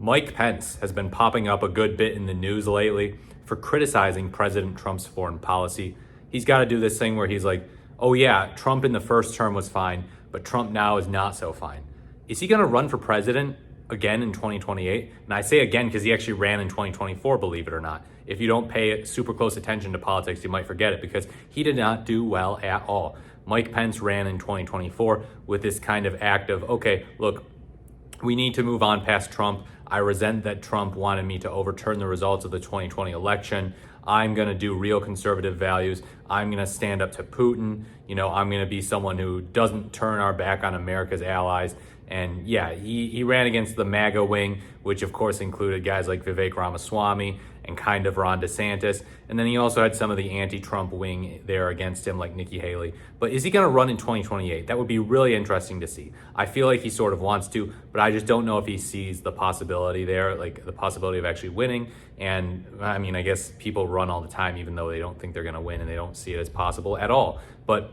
Mike Pence has been popping up a good bit in the news lately for criticizing President Trump's foreign policy. He's got to do this thing where he's like, oh yeah, Trump in the first term was fine, but Trump now is not so fine. Is he going to run for president again in 2028? And I say again because he actually ran in 2024, believe it or not. If you don't pay super close attention to politics, you might forget it because he did not do well at all. Mike Pence ran in 2024 with this kind of act of, okay, look, we need to move on past Trump. I resent that Trump wanted me to overturn the results of the 2020 election. I'm going to do real conservative values. I'm going to stand up to Putin. I'm going to be someone who doesn't turn our back on America's allies. And yeah, he ran against the MAGA wing, which of course included guys like Vivek Ramaswamy and kind of Ron DeSantis. And then he also had some of the anti-Trump wing there against him, like Nikki Haley. But is he going to run in 2028? That would be really interesting to see. I feel like he sort of wants to, but I just don't know if he sees the possibility there, like the possibility of actually winning. And I mean, I guess people run all the time, even though they don't think they're going to win and they don't see it as possible at all. But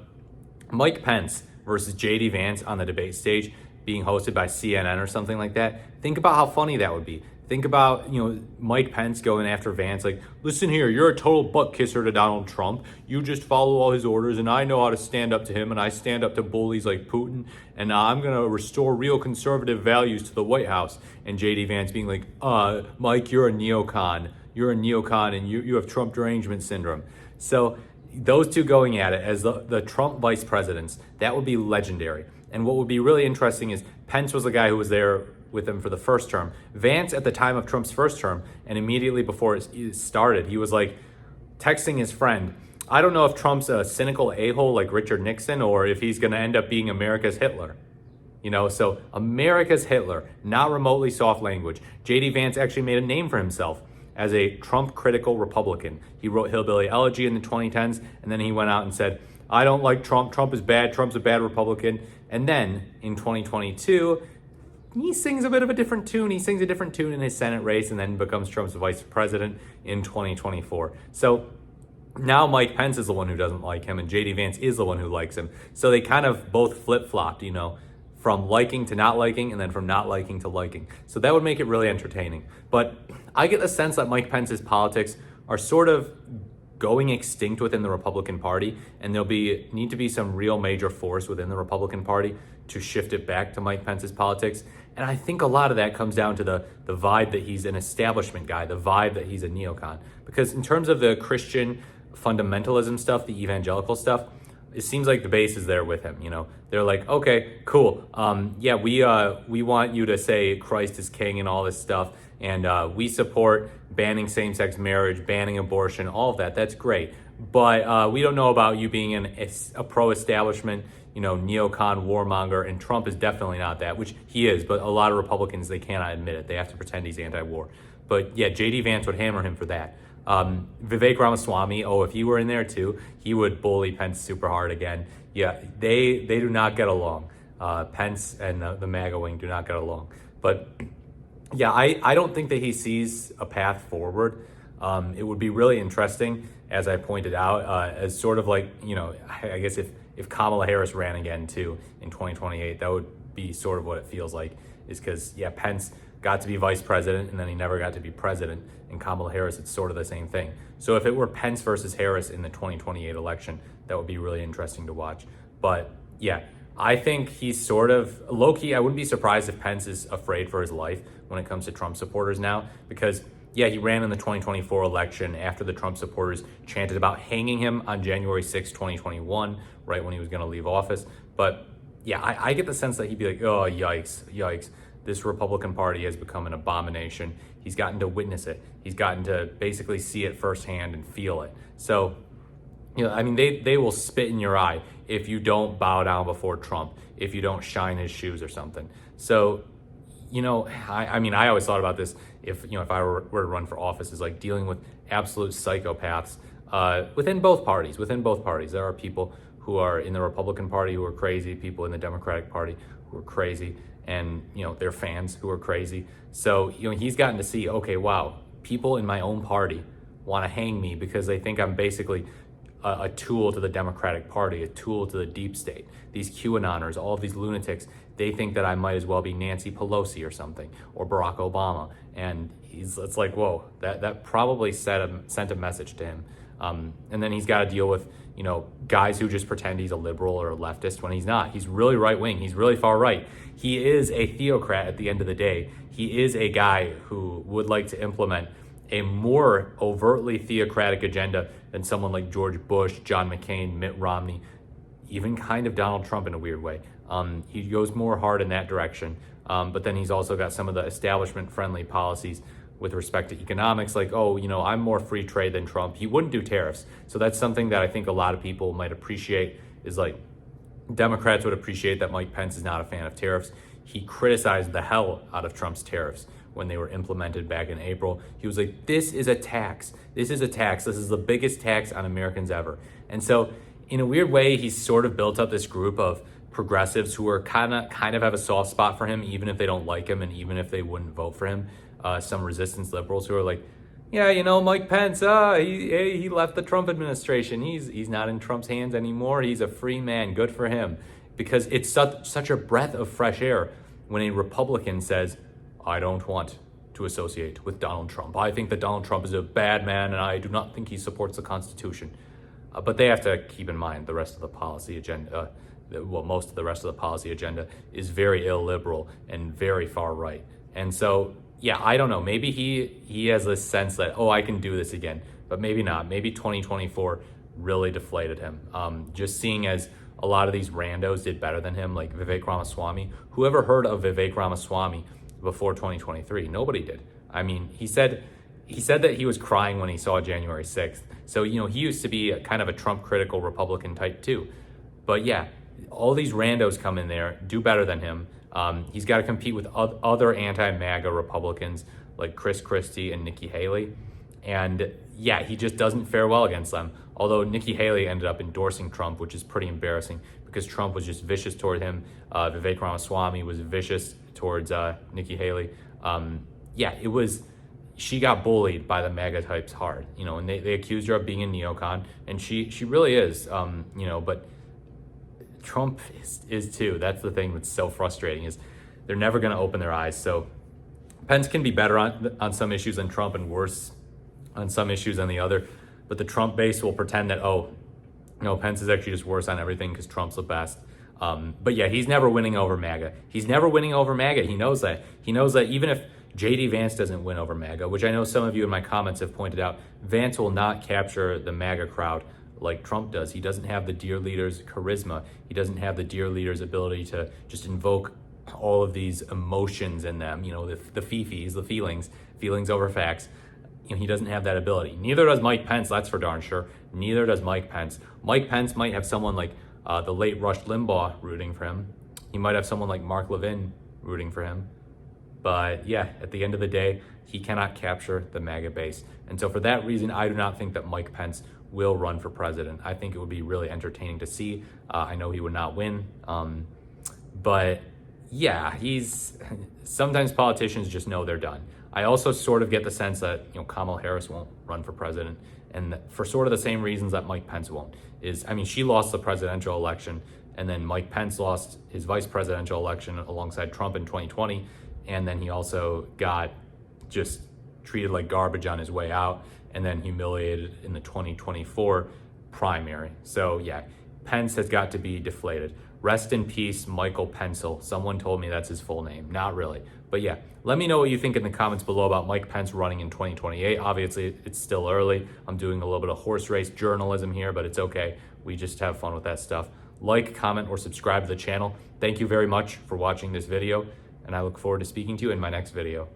Mike Pence versus JD Vance on the debate stage, being hosted by CNN or something like that. Think about how funny that would be. Think about, Mike Pence going after Vance like, listen here, you're a total butt kisser to Donald Trump. You just follow all his orders and I know how to stand up to him and I stand up to bullies like Putin and I'm going to restore real conservative values to the White House. And JD Vance being like, Mike, you're a neocon. You're a neocon and you have Trump derangement syndrome. So those two going at it as the Trump vice presidents, that would be legendary. And what would be really interesting is Pence was the guy who was there with him for the first term. Vance at the time of Trump's first term and immediately before it started, he was like texting his friend, I don't know if Trump's a cynical a-hole like Richard Nixon or if he's going to end up being America's Hitler. So America's Hitler, not remotely soft language. JD Vance actually made a name for himself as a Trump critical Republican. He wrote Hillbilly Elegy in the 2010s and then he went out and said, I don't like Trump. Trump is bad. Trump's a bad Republican. And then in 2022, he sings a bit of a different tune. He sings a different tune in his Senate race and then becomes Trump's vice president in 2024. So now Mike Pence is the one who doesn't like him and JD Vance is the one who likes him. So they kind of both flip-flopped, from liking to not liking and then from not liking to liking. So that would make it really entertaining. But I get the sense that Mike Pence's politics are sort of going extinct within the Republican Party, and there'll need to be some real major force within the Republican Party to shift it back to Mike Pence's politics. And I think a lot of that comes down to the vibe that he's an establishment guy, the vibe that he's a neocon. Because in terms of the Christian fundamentalism stuff, the evangelical stuff, it seems like the base is there with him. They're like, okay, cool. We want you to say Christ is king and all this stuff. And we support banning same-sex marriage, banning abortion, all of that. That's great. But we don't know about you being a pro-establishment, neocon warmonger. And Trump is definitely not that, which he is. But a lot of Republicans, they cannot admit it. They have to pretend he's anti-war. But yeah, JD Vance would hammer him for that. Vivek Ramaswamy, if he were in there too, he would bully Pence super hard again. Yeah, they do not get along. Pence and the MAGA wing do not get along. But yeah, I don't think that he sees a path forward. It would be really interesting, as I pointed out, as sort of like, I guess if Kamala Harris ran again too in 2028, that would be sort of what it feels like, is because, yeah, Pence got to be vice president and then he never got to be president. And Kamala Harris, it's sort of the same thing. So if it were Pence versus Harris in the 2028 election, that would be really interesting to watch. But yeah, I think he's sort of low-key. I wouldn't be surprised if Pence is afraid for his life when it comes to Trump supporters now, because yeah, he ran in the 2024 election after the Trump supporters chanted about hanging him on January 6, 2021, right when he was going to leave office. But yeah, I get the sense that he'd be like, oh, yikes. This Republican Party has become an abomination. He's gotten to witness it. He's gotten to basically see it firsthand and feel it. So, they will spit in your eye if you don't bow down before Trump, if you don't shine his shoes or something. So, I always thought about this if I were to run for office, is like dealing with absolute psychopaths within both parties. There are people who are in the Republican Party who are crazy, people in the Democratic Party who are crazy, and their fans who are crazy. So he's gotten to see, okay, wow, people in my own party want to hang me because they think I'm basically a tool to the Democratic Party, a tool to the deep state. These QAnoners, all of these lunatics, they think that I might as well be Nancy Pelosi or something, or Barack Obama. And it's like, whoa, that probably sent a message to him. And then he's got to deal with, guys who just pretend he's a liberal or a leftist when he's not. He's really right wing. He's really far right. He is a theocrat at the end of the day. He is a guy who would like to implement a more overtly theocratic agenda than someone like George Bush, John McCain, Mitt Romney, even kind of Donald Trump in a weird way. He goes more hard in that direction. But then he's also got some of the establishment-friendly policies with respect to economics, like, I'm more free trade than Trump. He wouldn't do tariffs. So that's something that I think a lot of people might appreciate, is like, Democrats would appreciate that Mike Pence is not a fan of tariffs. He criticized the hell out of Trump's tariffs when they were implemented back in April. He was like, this is a tax. This is a tax. This is the biggest tax on Americans ever. And so in a weird way, he's sort of built up this group of progressives who are kind of have a soft spot for him, even if they don't like him and even if they wouldn't vote for him. Some resistance liberals who are like, yeah, Mike Pence, he left the Trump administration. He's not in Trump's hands anymore. He's a free man. Good for him. Because it's such a breath of fresh air when a Republican says, I don't want to associate with Donald Trump. I think that Donald Trump is a bad man and I do not think he supports the Constitution. But they have to keep in mind the rest of the policy agenda, most of the rest of the policy agenda is very illiberal and very far right. And so, yeah, I don't know. Maybe he has this sense that, I can do this again, but maybe not. Maybe 2024 really deflated him. Just seeing as a lot of these randos did better than him, like Vivek Ramaswamy. Whoever heard of Vivek Ramaswamy before 2023? Nobody did. I mean, he said that he was crying when he saw January 6th. So, he used to be kind of a Trump critical Republican type too. But yeah, all these randos come in there, do better than him. He's got to compete with other anti-MAGA Republicans like Chris Christie and Nikki Haley. And yeah, he just doesn't fare well against them. Although Nikki Haley ended up endorsing Trump, which is pretty embarrassing because Trump was just vicious toward him. Vivek Ramaswamy was vicious towards Nikki Haley. She got bullied by the MAGA types hard, and they accused her of being a neocon, and she really is, but Trump is too. That's the thing that's so frustrating, is they're never going to open their eyes. So Pence can be better on some issues than Trump and worse on some issues than the other, but the Trump base will pretend that, Pence is actually just worse on everything because Trump's the best. But yeah, he's never winning over MAGA. He's never winning over MAGA. He knows that. He knows that even if J.D. Vance doesn't win over MAGA, which I know some of you in my comments have pointed out, Vance will not capture the MAGA crowd like Trump does. He doesn't have the dear leader's charisma. He doesn't have the dear leader's ability to just invoke all of these emotions in them, the fifis, the feelings over facts. He doesn't have that ability. Neither does Mike Pence, that's for darn sure. Neither does Mike Pence. Mike Pence might have someone like the late Rush Limbaugh rooting for him. He might have someone like Mark Levin rooting for him. But yeah, at the end of the day, he cannot capture the MAGA base. And so for that reason, I do not think that Mike Pence will run for president. I think it would be really entertaining to see. I know he would not win. But yeah, sometimes politicians just know they're done. I also sort of get the sense that, Kamala Harris won't run for president. And for sort of the same reasons that Mike Pence won't. She lost the presidential election, and then Mike Pence lost his vice presidential election alongside Trump in 2020. And then he also got just treated like garbage on his way out and then humiliated in the 2024 primary. So yeah, Pence has got to be deflated. Rest in peace, Michael Pencil. Someone told me that's his full name. Not really. But yeah, let me know what you think in the comments below about Mike Pence running in 2028. Obviously, it's still early. I'm doing a little bit of horse race journalism here, but it's okay. We just have fun with that stuff. Like, comment, or subscribe to the channel. Thank you very much for watching this video, and I look forward to speaking to you in my next video.